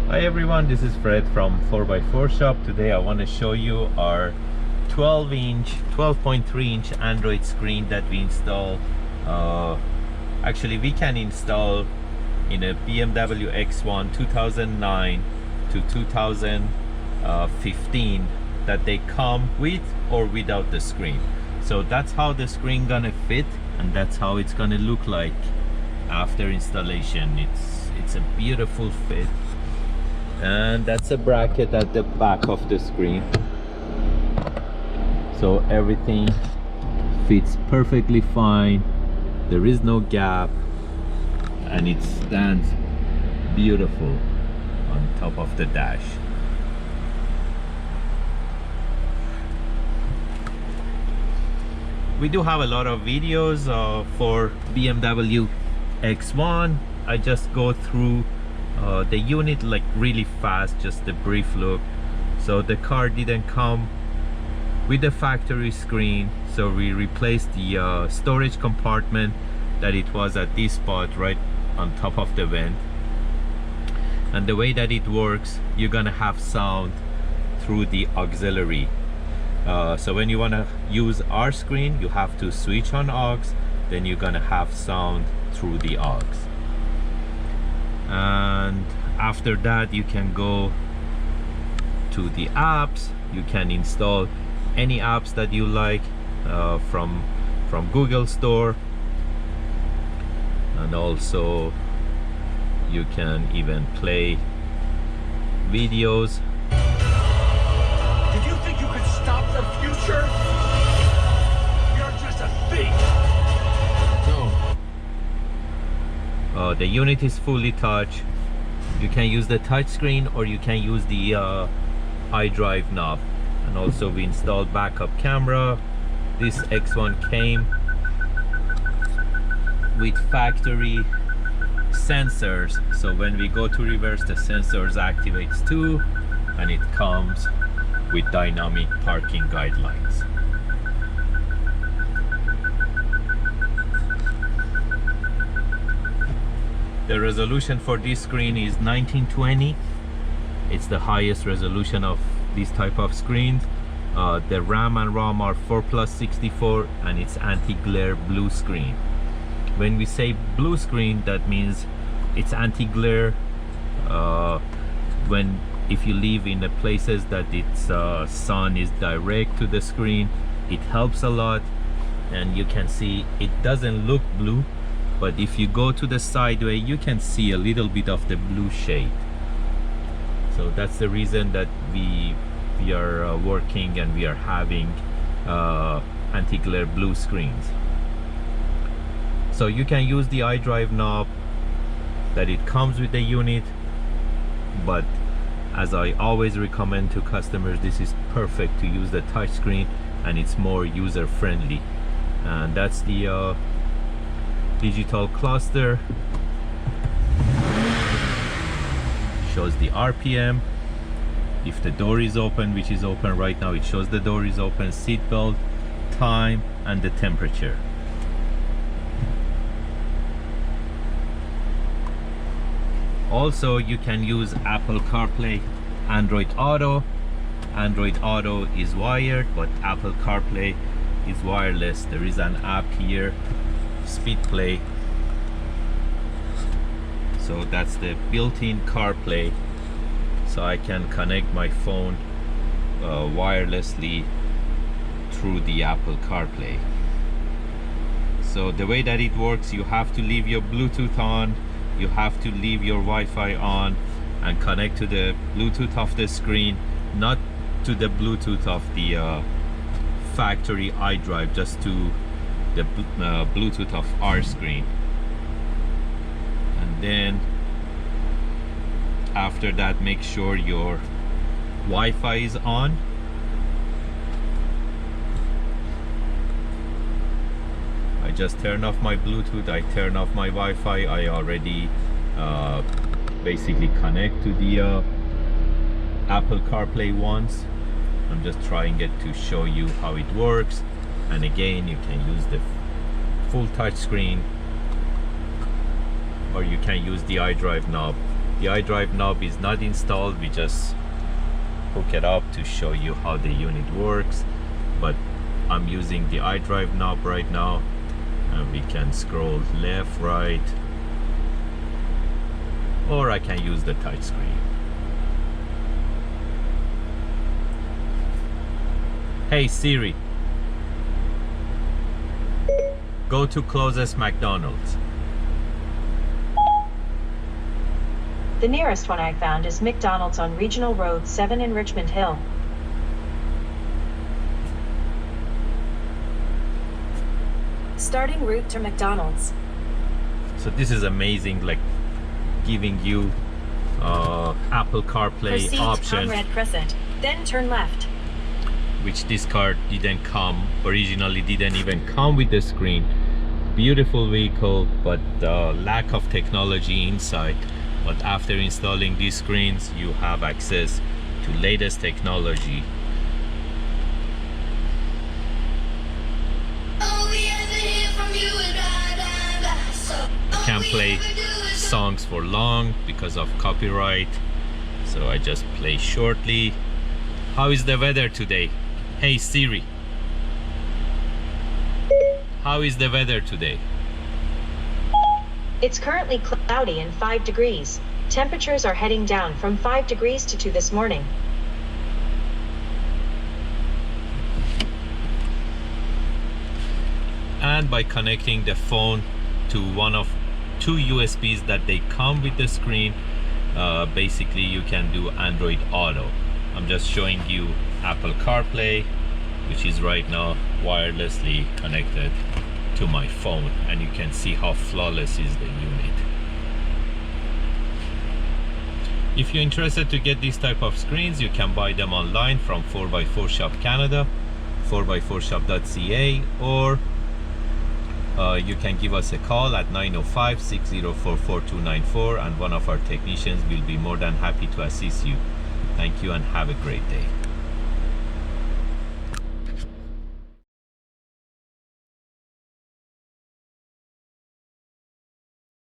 Hi everyone, this is Fred from 4x4 Shop. Today I want to show you our 12.3 inch Android screen that we install. Actually, we can install in a BMW X1 2009 to 2015 that they come with or without the screen. So that's how the screen gonna fit, and that's how it's gonna look like after installation. It's a beautiful fit. And that's a bracket at the back of the screen, so everything fits perfectly fine. There is no gap, and it stands beautiful on top of the dash. We do have a lot of videos for BMW X1. I just go through the unit like really fast, just a brief look. So the car didn't come with the factory screen, so we replaced the storage compartment that it was at this spot right on top of the vent. And the way that it works, you're gonna have sound through the auxiliary. So when you want to use our screen, you have to switch on aux, then you're gonna have sound through the aux. And after that you can go to the apps. You can install any apps that you like from Google Store, and also you can even play videos. Did you think you could stop the future? You're just a thief. The unit is fully touch. You can use the touch screen, or you can use the iDrive knob. And also we installed backup camera. This X1 came with factory sensors, so when we go to reverse, the sensors activates too, and it comes with dynamic parking guidelines. The resolution for this screen is 1920. It's the highest resolution of this type of screens. The RAM and ROM are 4+64, and it's anti-glare blue screen. When we say blue screen, that means it's anti-glare if you live in the places that its sun is direct to the screen. It helps a lot, and you can see it doesn't look blue, but if you go to the sideway, you can see a little bit of the blue shade. So that's the reason that we are working and we are having anti-glare blue screens. So you can use the iDrive knob that it comes with the unit, but as I always recommend to customers, this is perfect to use the touch screen, and it's more user friendly. And that's the digital cluster. Shows the RPM. If the door is open, which is open right now, it shows the door is open, seat belt, time, and the temperature. Also, you can use Apple Carplay, Android Auto. Android Auto is wired, but Apple Carplay is wireless. There is an app here, SpeedPlay. So that's the built-in CarPlay. So I can connect my phone wirelessly through the Apple CarPlay. So the way that it works, you have to leave your Bluetooth on, you have to leave your Wi-Fi on, and connect to the Bluetooth of the screen, not to the Bluetooth of the factory iDrive, just to the Bluetooth of our screen. And then after that, make sure your Wi-Fi is on. I just turn off my Bluetooth, I turn off my Wi-Fi. I already basically connect to the Apple CarPlay once. I'm just trying it to show you how it works. And again, you can use the full touch screen, or you can use the iDrive knob The iDrive knob is not installed, we just hook it up to show you how the unit works, but I'm using the iDrive knob right now, and we can scroll left, right, or I can use the touchscreen. Hey Siri, go to closest McDonald's. The nearest one I found is McDonald's on Regional Road 7 in Richmond Hill. Starting route to McDonald's. So this is amazing, like giving you Apple CarPlay Proceed option, on Red Crescent, then turn left. which this car didn't come, originally didn't even come with the screen. Beautiful vehicle, but lack of technology inside. But after installing these screens, you have access to latest technology. Can't play songs for long because of copyright, so I just play shortly. How is the weather today? Hey Siri, how is the weather today? It's currently cloudy and 5 degrees. Temperatures are heading down from 5 degrees to 2 this morning. And by connecting the phone to one of 2 USBs that they come with the screen, basically you can do Android Auto. I'm just showing you Apple CarPlay, which is right now wirelessly connected to my phone, and you can see how flawless is the unit. If you're interested to get these type of screens, you can buy them online from 4x4 Shop Canada, 4x4shop.ca, or you can give us a call at 905-604-4294, and one of our technicians will be more than happy to assist you. Thank you and have a great day.